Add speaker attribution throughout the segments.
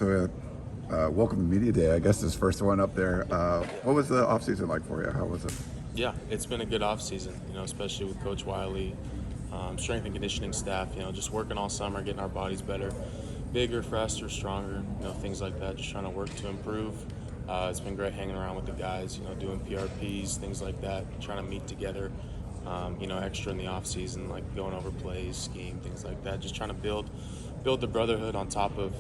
Speaker 1: So, welcome to Media Day. I guess this first one up there. What was the off season like for you? How was it?
Speaker 2: Yeah, it's been a good off season, especially with Coach Wiley, strength and conditioning staff, just working all summer, getting our bodies better, bigger, faster, stronger, things like that, just trying to work to improve. It's been great hanging around with the guys, doing PRPs, things like that, trying to meet together, extra in the off season, like going over plays, skiing, things like that, just trying to build the brotherhood on top of,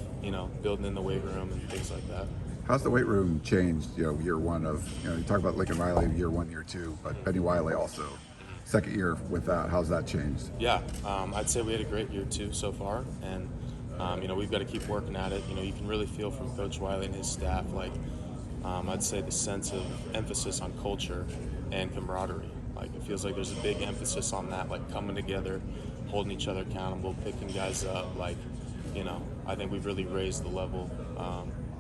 Speaker 2: building in the weight room and things like that.
Speaker 1: How's the weight room changed? Year one of you talk about Lincoln Riley, year 1, year 2, but Benny Wiley also, second year with that. How's that changed?
Speaker 2: Yeah, I'd say we had a great year too so far, and we've got to keep working at it. You can really feel from Coach Wiley and his staff, like I'd say the sense of emphasis on culture and camaraderie. Like it feels like there's a big emphasis on that, like coming together, holding each other accountable, picking guys up. Like, I think we've really raised the level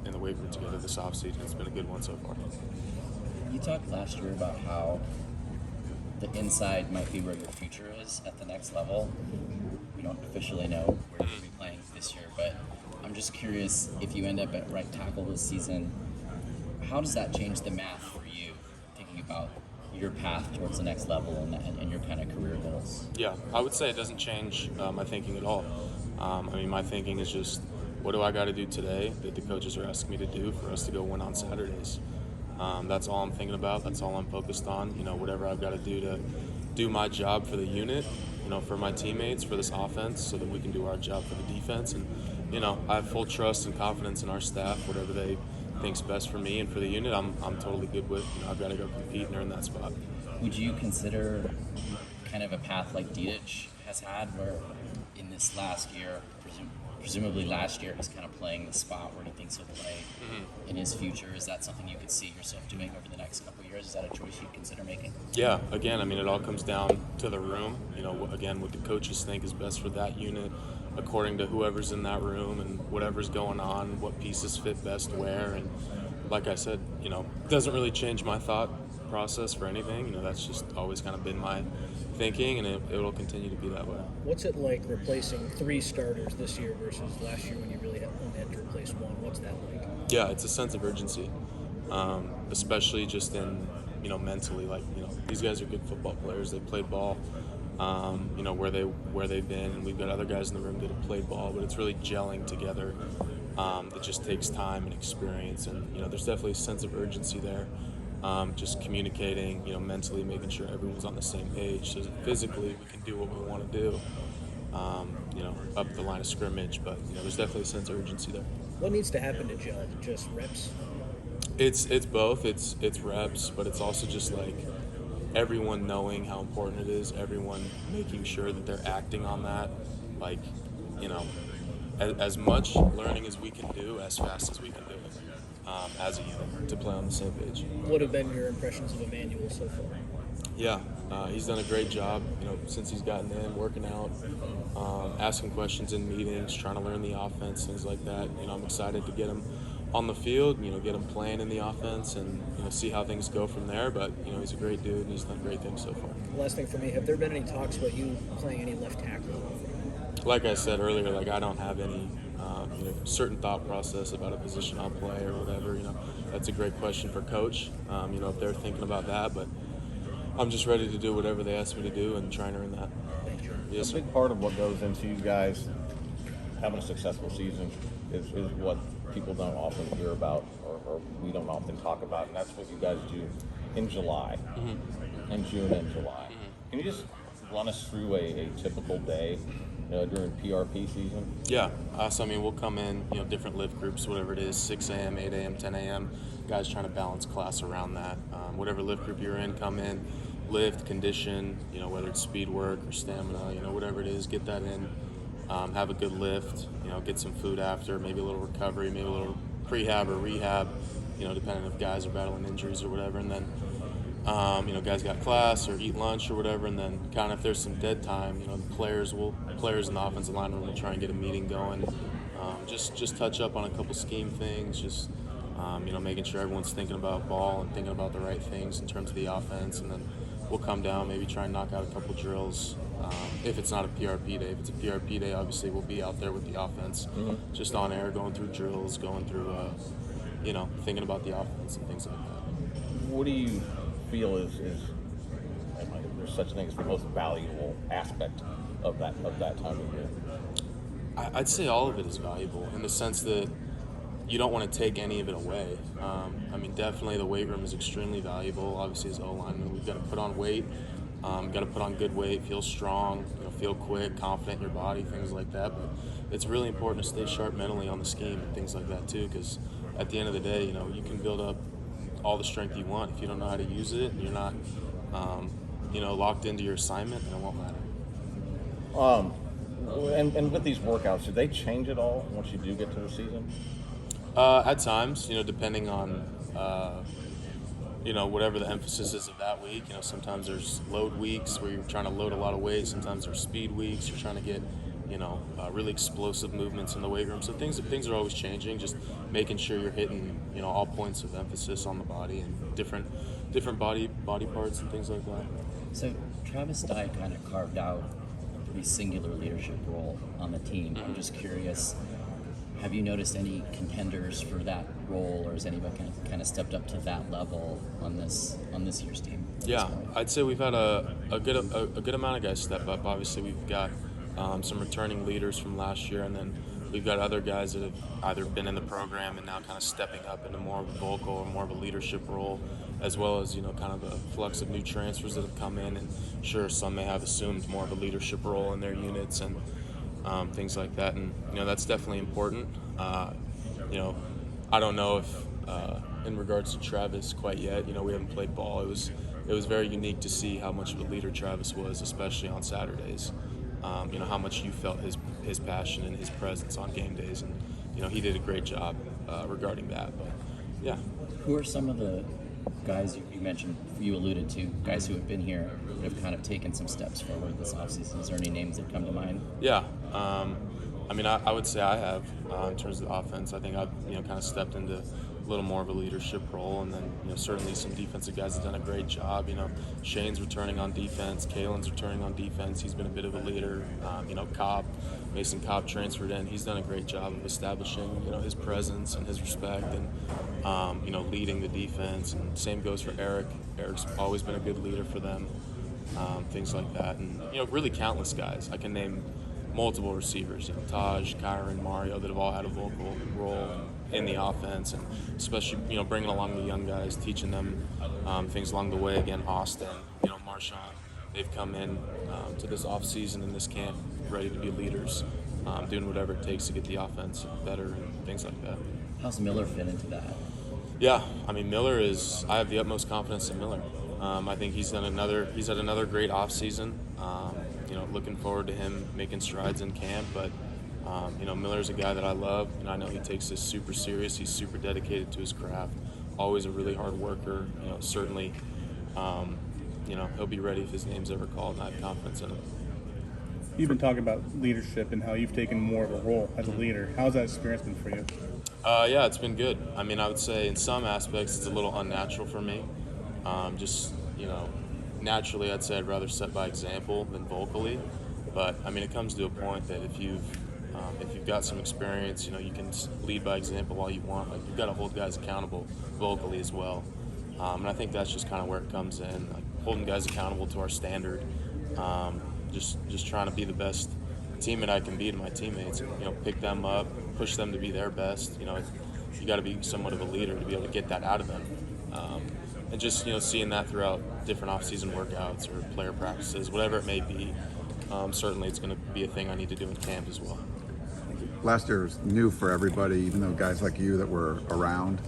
Speaker 2: in the weight room together this offseason. It's been a good one so far.
Speaker 3: You talked last year about how the inside might be where your future is at the next level. We don't officially know where you'll be playing this year, but I'm just curious, if you end up at right tackle this season, how does that change the math for you, thinking about your path towards the next level and your kind of career goals?
Speaker 2: Yeah, I would say it doesn't change my thinking at all. My thinking is just, what do I got to do today that the coaches are asking me to do for us to go win on Saturdays? That's all I'm thinking about. That's all I'm focused on. Whatever I've got to do my job for the unit, for my teammates, for this offense, so that we can do our job for the defense. And, I have full trust and confidence in our staff. Whatever they think's best for me and for the unit, I'm totally good with. I've got to go compete and earn that spot.
Speaker 3: Would you consider kind of a path like Dietrich has had, where in this last year, presumably last year, he's kind of playing the spot where he thinks he'll play in his future? Is that something you could see yourself doing over the next couple of years? Is that a choice you'd consider making?
Speaker 2: Yeah, again, it all comes down to the room. Again, what the coaches think is best for that unit, according to whoever's in that room and whatever's going on, what pieces fit best where. And like I said, it doesn't really change my thought process for anything. That's just always kind of been my thinking, and it will continue to be that way.
Speaker 4: What's it like replacing 3 starters this year versus last year when you really only had to replace 1? What's that like?
Speaker 2: Yeah, it's a sense of urgency, especially just in, mentally. Like, these guys are good football players. They played ball, where they've been, and we've got other guys in the room that have played ball, but it's really gelling together. It just takes time and experience, and, there's definitely a sense of urgency there. Just communicating, mentally making sure everyone's on the same page so that physically we can do what we want to do, up the line of scrimmage. But, there's definitely a sense of urgency there.
Speaker 4: What needs to happen to gel? Just reps?
Speaker 2: It's both. It's reps, but it's also just like everyone knowing how important it is, everyone making sure that they're acting on that. Like, as much learning as we can do, as fast as we can do it. As a unit, to play on the same page.
Speaker 4: What have been your impressions of Emmanuel so far?
Speaker 2: Yeah, he's done a great job, since he's gotten in, working out, asking questions in meetings, trying to learn the offense, things like that. I'm excited to get him on the field, get him playing in the offense and, see how things go from there. But, he's a great dude and he's done great things so far.
Speaker 4: Last thing for me, have there been any talks about you playing any left tackle?
Speaker 2: Like I said earlier, I don't have any certain thought process about a position I'll play or whatever. That's a great question for Coach, if they're thinking about that. But I'm just ready to do whatever they ask me to do and try and earn that. Yes,
Speaker 5: a big part of what goes into you guys having a successful season is what people don't often hear about or we don't often talk about, and that's what you guys do in July, in June and July. Can you just run us through a typical day during PRP season?
Speaker 2: Yeah, so we'll come in, different lift groups, whatever it is, 6 a.m., 8 a.m., 10 a.m. Guys trying to balance class around that. Whatever lift group you're in, come in, lift, condition, whether it's speed work or stamina, whatever it is, get that in, have a good lift, get some food after, maybe a little recovery, maybe a little prehab or rehab, depending if guys are battling injuries or whatever, and then guys got class or eat lunch or whatever, and then kind of if there's some dead time, the players in the offensive line room will try and get a meeting going, just touch up on a couple scheme things, just making sure everyone's thinking about ball and thinking about the right things in terms of the offense, and then we'll come down, maybe try and knock out a couple drills, If it's not a PRP day, if it's a PRP day, obviously we'll be out there with the offense, just on air, going through drills, going through, thinking about the offense and things like that.
Speaker 5: What do you feel is there's such a thing as the most valuable aspect of that time of year?
Speaker 2: I'd say all of it is valuable in the sense that you don't want to take any of it away. Definitely the weight room is extremely valuable. Obviously, as O-linemen, we've got to put on weight, got to put on good weight, feel strong, feel quick, confident in your body, things like that. But it's really important to stay sharp mentally on the scheme and things like that too, because at the end of the day, you can build up all the strength you want if you don't know how to use it and you're not, locked into your assignment, then it won't matter.
Speaker 5: And with these workouts, do they change at all once you do get to the season?
Speaker 2: At times, depending on, whatever the emphasis is of that week. Sometimes there's load weeks where you're trying to load a lot of weight. Sometimes there's speed weeks. You're trying to get, really explosive movements in the weight room. So things are always changing. Just making sure you're hitting, all points of emphasis on the body and different body parts and things like that.
Speaker 3: So Travis Dye kind of carved out a pretty singular leadership role on the team. I'm just curious, have you noticed any contenders for that role, or has anybody kind of stepped up to that level on this year's team?
Speaker 2: Yeah, I'd say we've had a good amount of guys step up. Obviously, we've got some returning leaders from last year, and then we've got other guys that have either been in the program and now kind of stepping up into more of a vocal or more of a leadership role, as well as kind of a flux of new transfers that have come in, and sure, some may have assumed more of a leadership role in their units and things like that, and that's definitely important. I don't know if in regards to Travis quite yet. We haven't played ball. It was very unique to see how much of a leader Travis was, especially on Saturdays. How much you felt his passion and his presence on game days, and he did a great job regarding that. But yeah.
Speaker 3: Who are some of the guys you mentioned, you alluded to, guys who have been here that have kind of taken some steps forward this offseason? Is there any names that come to mind?
Speaker 2: Yeah. I would say I have, in terms of the offense. I think I've, kind of stepped into a little more of a leadership role, and then, certainly some defensive guys have done a great job. Shane's returning on defense, Kalen's returning on defense. He's been a bit of a leader. Mason Cobb transferred in. He's done a great job of establishing, his presence and his respect and, leading the defense. And same goes for Eric. Eric's always been a good leader for them, things like that. And, really countless guys. I can name multiple receivers, Taj, Kyron, Mario, that have all had a vocal role in the offense, and especially, bringing along the young guys, teaching them things along the way. Again, Austin, Marshawn, they've come in to this off season in this camp ready to be leaders, doing whatever it takes to get the offense better and things like that.
Speaker 3: How's Miller fit into that?
Speaker 2: Yeah, Miller I have the utmost confidence in Miller. I think he's had another great off season. Looking forward to him making strides in camp, but Miller's a guy that I love, and I know he takes this super serious. He's super dedicated to his craft, always a really hard worker. Certainly, he'll be ready if his name's ever called, and I have confidence in him.
Speaker 6: You've been talking about leadership and how you've taken more of a role as a leader. How's that experience been for you?
Speaker 2: Yeah, it's been good. I would say in some aspects it's a little unnatural for me. Naturally, I'd say I'd rather set by example than vocally. But it comes to a point that if you've got some experience, you can lead by example all you want. Like, you've got to hold guys accountable vocally as well. And I think that's just kind of where it comes in, like holding guys accountable to our standard. Just trying to be the best teammate I can be to my teammates. Pick them up, push them to be their best. You got to be somewhat of a leader to be able to get that out of them. And just seeing that throughout different off-season workouts or player practices, whatever it may be. Certainly, it's going to be a thing I need to do in camp as well.
Speaker 1: Last year was new for everybody, even though guys like you that were around.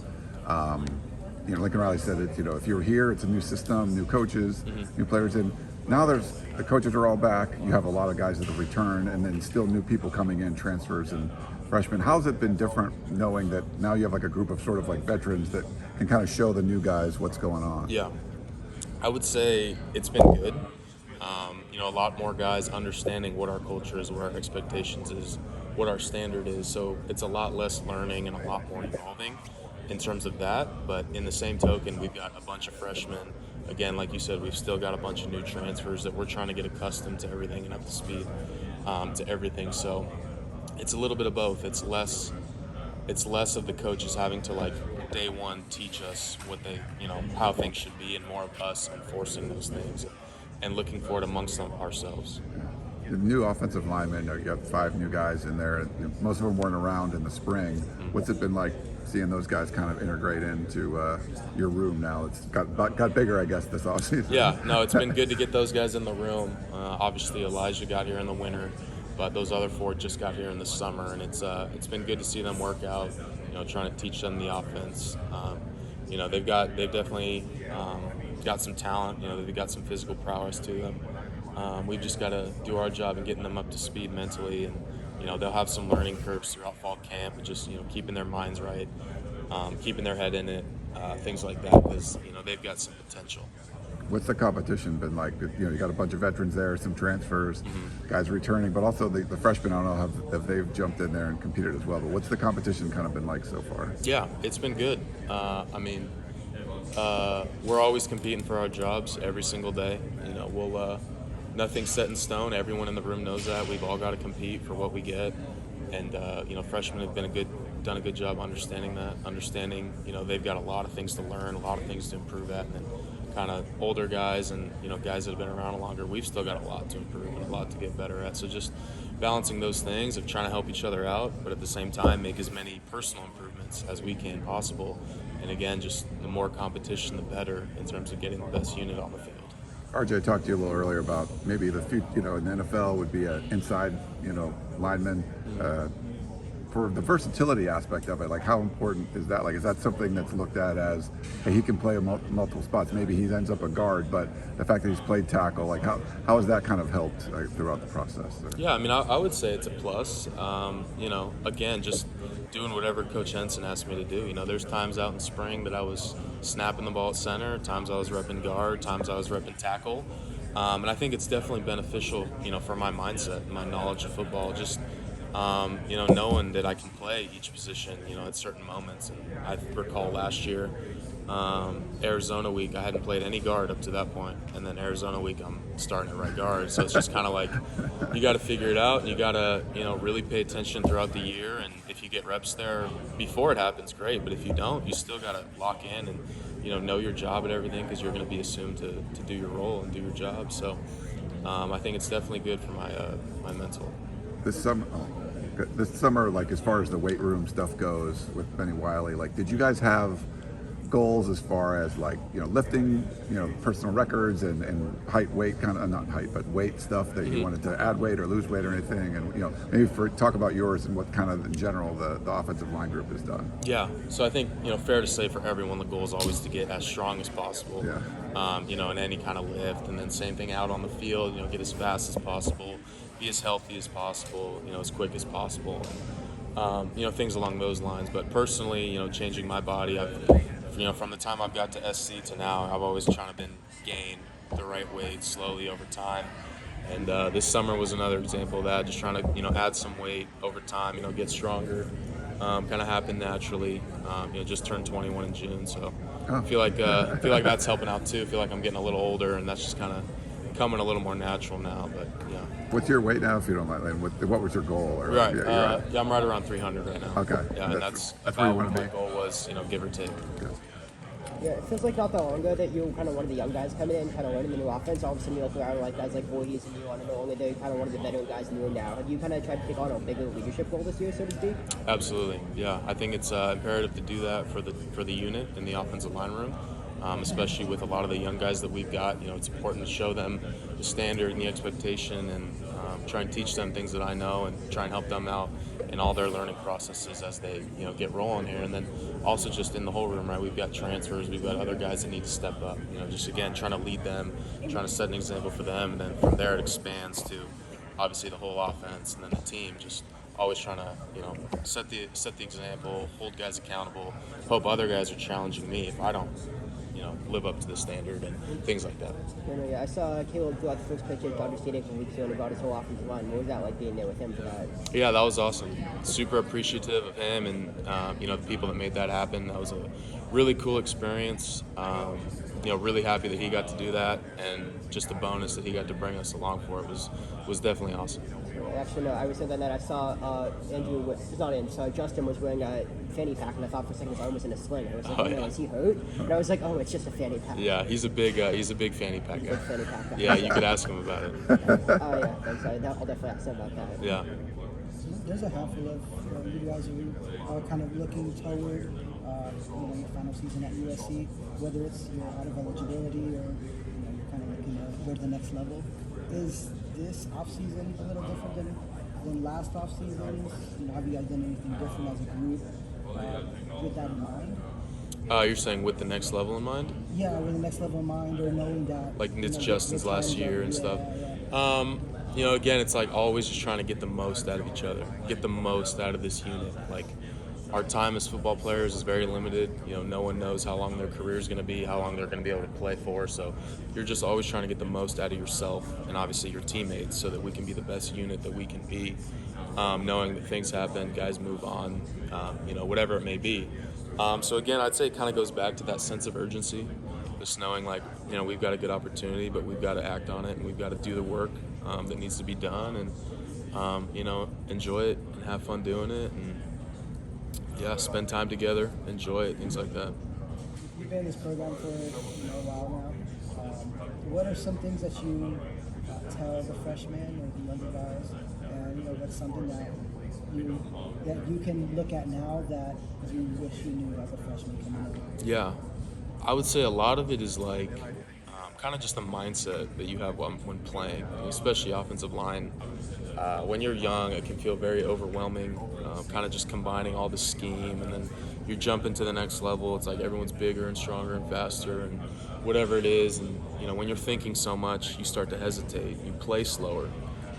Speaker 1: Lincoln Riley said it. If you were here, it's a new system, new coaches, new players in. Now the coaches are all back. You have a lot of guys that have returned, and then still new people coming in, transfers and freshmen. How's it been different knowing that now you have like a group of sort of like veterans that can kind of show the new guys what's going on?
Speaker 2: Yeah, I would say it's been good. A lot more guys understanding what our culture is, what our expectations is, what our standard is. So it's a lot less learning and a lot more evolving in terms of that. But in the same token, we've got a bunch of freshmen, again, like you said, we've still got a bunch of new transfers that we're trying to get accustomed to everything and up to speed to everything. So it's a little bit of both. It's less of the coaches having to like day one teach us what they, how things should be, and more of us enforcing those things and looking for it amongst ourselves.
Speaker 1: The new offensive linemen, you got 5 new guys in there. Most of them weren't around in the spring. What's it been like seeing those guys kind of integrate into your room now? It's got bigger, I guess, this offseason.
Speaker 2: Yeah, no, it's been good to get those guys in the room. Obviously, Elijah got here in the winter, but those other 4 just got here in the summer, and it's been good to see them work out. Trying to teach them the offense. They've definitely got some talent. They've got some physical prowess to them. We've just got to do our job in getting them up to speed mentally, and they'll have some learning curves throughout fall camp, and just keeping their minds right, keeping their head in it, things like that, because they've got some potential.
Speaker 1: What's the competition been like? You got a bunch of veterans there, some transfers, guys returning, but also the freshmen. I don't know if they've jumped in there and competed as well. But what's the competition kind of been like so far?
Speaker 2: Yeah, it's been good. We're always competing for our jobs every single day. Nothing's set in stone. Everyone in the room knows that. We've all got to compete for what we get, and freshmen have done a good job understanding that. They've got a lot of things to learn, a lot of things to improve at, and then kind of older guys and guys that have been around longer, we've still got a lot to improve and a lot to get better at. So just balancing those things of trying to help each other out, but at the same time make as many personal improvements as we can possible. And again, just the more competition, the better in terms of getting the best unit on the field.
Speaker 1: RJ talked to you a little earlier about maybe the future, in the NFL would be an inside, lineman. For the versatility aspect of it, like how important is that? Like, is that something that's looked at as, hey, he can play multiple spots? Maybe he ends up a guard, but the fact that he's played tackle, like how has that kind of helped throughout the process?
Speaker 2: Yeah, I would say it's a plus. Again, just doing whatever Coach Henson asked me to do. There's times out in spring that I was snapping the ball at center, times I was repping guard, times I was repping tackle. And I think it's definitely beneficial, for my mindset, my knowledge of football, just knowing that I can play each position, at certain moments. And I recall last year, Arizona week, I hadn't played any guard up to that point, and then Arizona week, I'm starting at right guard. So it's just kind of like you got to figure it out, and you got to, really pay attention throughout the year. And if you get reps there before it happens, great. But if you don't, you still got to lock in and know your job and everything, because you're going to be assumed to do your role and do your job. So I think it's definitely good for my mental.
Speaker 1: This summer, like as far as the weight room stuff goes with Benny Wiley, like did you guys have goals as far as like lifting, personal records and height, weight, kind of not height but weight stuff that you wanted to add weight or lose weight or anything, and maybe talk about yours and what kind of in general the offensive line group has done.
Speaker 2: Yeah, so I think fair to say for everyone the goal is always to get as strong as possible.
Speaker 1: Yeah.
Speaker 2: In any kind of lift, and then same thing out on the field. Get as fast as possible, be as healthy as possible, as quick as possible, and, things along those lines. But personally, changing my body, from the time I've got to SC to now, I've always trying to gain the right weight slowly over time. And this summer was another example of that, just trying to, add some weight over time, get stronger. Kind of happened naturally. Just turned 21 in June, so I feel like that's helping out too. I feel like I'm getting a little older, and that's just kind of coming a little more natural now. But yeah.
Speaker 1: What's your weight now, if you don't mind? Like, what was your goal? Or,
Speaker 2: right.
Speaker 1: Yeah,
Speaker 2: I'm right around 300 right now.
Speaker 1: Okay.
Speaker 2: Yeah, and that's
Speaker 1: where you
Speaker 2: about
Speaker 1: want
Speaker 2: what
Speaker 1: to
Speaker 2: my
Speaker 1: be.
Speaker 2: goal was, give or take.
Speaker 7: Yeah, it feels like not that long ago that you were kind of one of the young guys coming in, kind of learning the new offense. All of a sudden you look around like guys like Voorhees and you want to no longer they're kind of one of the veteran guys in the room now. Have you kind of tried to take on a bigger leadership role this year, so to speak?
Speaker 2: Absolutely, yeah. I think it's imperative to do that for the unit in the offensive line room, especially with a lot of the young guys that we've got. It's important to show them the standard and the expectation, and try and teach them things that I know, and try and help them out in all their learning processes as they get rolling here. And then also just in the whole room, right, we've got transfers, we've got other guys that need to step up, just again trying to lead them, trying to set an example for them, and then from there it expands to obviously the whole offense and then the team. Just always trying to set the example, hold guys accountable, hope other guys are challenging me if I don't live up to the standard and things like that.
Speaker 7: Yeah, I saw Caleb throughout the first pitch at Dodger Stadium from weeks ago about his whole offensive line. What was that like being there with him for that?
Speaker 2: Yeah, that was awesome. Super appreciative of him and the people that made that happen. That was a really cool experience. really happy that he got to do that, and just the bonus that he got to bring us along for it was definitely awesome.
Speaker 7: Actually, no, I was saying that I saw Andrew, it's not Andrew, so Justin was wearing a fanny pack, and I thought for a second his arm was in a sling. I was like,
Speaker 2: Oh,
Speaker 7: oh, no,
Speaker 2: yeah.
Speaker 7: is he hurt? And I was like, oh, it's just a fanny pack.
Speaker 2: Yeah, he's a big fanny pack
Speaker 7: Big
Speaker 2: guy.
Speaker 7: fanny pack guy.
Speaker 2: Yeah, you could ask him about it.
Speaker 7: Oh, yeah, thanks. I'll definitely ask him about that.
Speaker 2: Yeah.
Speaker 8: There's a handful of you guys who are kind of looking toward your final season at USC, whether it's you're out of eligibility or you're kind of looking to go to the next level. Is this offseason a little different than last offseason? Have you guys done anything different as a group with that in mind?
Speaker 2: You're saying with the next level in mind?
Speaker 8: Yeah, with the next level in mind, or knowing that
Speaker 2: Like it's
Speaker 8: the
Speaker 2: Justin's last
Speaker 8: times
Speaker 2: year
Speaker 8: are-
Speaker 2: and
Speaker 8: yeah,
Speaker 2: stuff.
Speaker 8: Yeah.
Speaker 2: Again, it's like always just trying to get the most out of each other, get the most out of this unit. Like our time as football players is very limited. No one knows how long their career is going to be, how long they're going to be able to play for. So you're just always trying to get the most out of yourself and obviously your teammates, so that we can be the best unit that we can be. Knowing that things happen, guys move on, whatever it may be. So again, I'd say it kind of goes back to that sense of urgency, just knowing like, we've got a good opportunity, but we've got to act on it, and we've got to do the work that needs to be done, and enjoy it and have fun doing it, and spend time together, enjoy it, things like that.
Speaker 8: You've been in this program for a while now. What are some things that you tell the freshmen or the younger guys, and what's something that you can look at now that you wish you knew as a freshman coming in?
Speaker 2: Yeah, I would say a lot of it is like kind of just the mindset that you have when playing, especially offensive line. When you're young, it can feel very overwhelming, kind of just combining all the scheme, and then you jump into the next level. It's like everyone's bigger and stronger and faster and whatever it is. And, when you're thinking so much, you start to hesitate. You play slower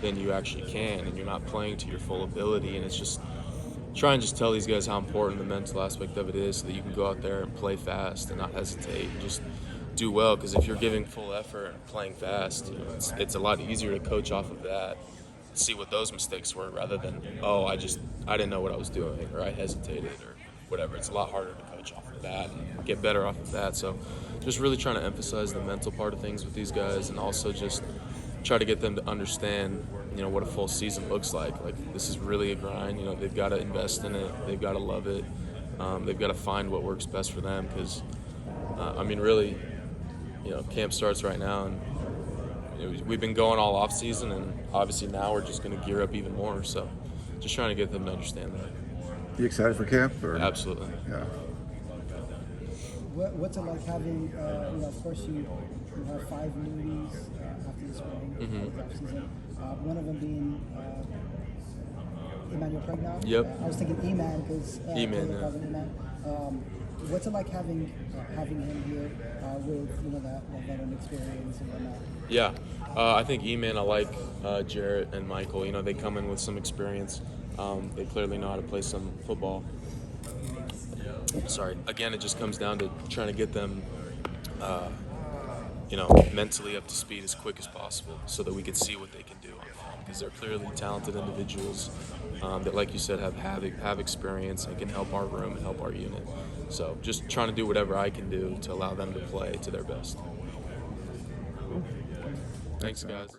Speaker 2: than you actually can, and you're not playing to your full ability. And it's just try and just tell these guys how important the mental aspect of it is, so that you can go out there and play fast and not hesitate and just do well. Because if you're giving full effort and playing fast, it's a lot easier to coach off of that, see what those mistakes were, rather than, I didn't know what I was doing, or I hesitated, or whatever. It's a lot harder to coach off of that and get better off of that. So just really trying to emphasize the mental part of things with these guys, and also just try to get them to understand what a full season looks like. Like, this is really a grind. They've got to invest in it, they've got to love it, they've got to find what works best for them, because really, camp starts right now, and we've been going all off season, and obviously now we're just going to gear up even more. So just trying to get them to understand that.
Speaker 1: You excited for camp? Or?
Speaker 2: Absolutely.
Speaker 1: Yeah.
Speaker 8: What's it like having, of course you have 5 newbies after the spring, season. One of them being Emmanuel Pregnon.
Speaker 2: Yep.
Speaker 8: I was thinking E-Man because
Speaker 2: E-Man,
Speaker 8: Taylor calls him E-Man. What's it like having him here with that veteran experience and whatnot?
Speaker 2: Yeah, I think E-Man, I like Jarrett and Michael. They come in with some experience. They clearly know how to play some football. Sorry. Again, it just comes down to trying to get them, mentally up to speed as quick as possible, so that we can see what they can do on film, because they're clearly talented individuals that, like you said, have experience and can help our room and help our unit. So just trying to do whatever I can do to allow them to play to their best. Thanks, guys.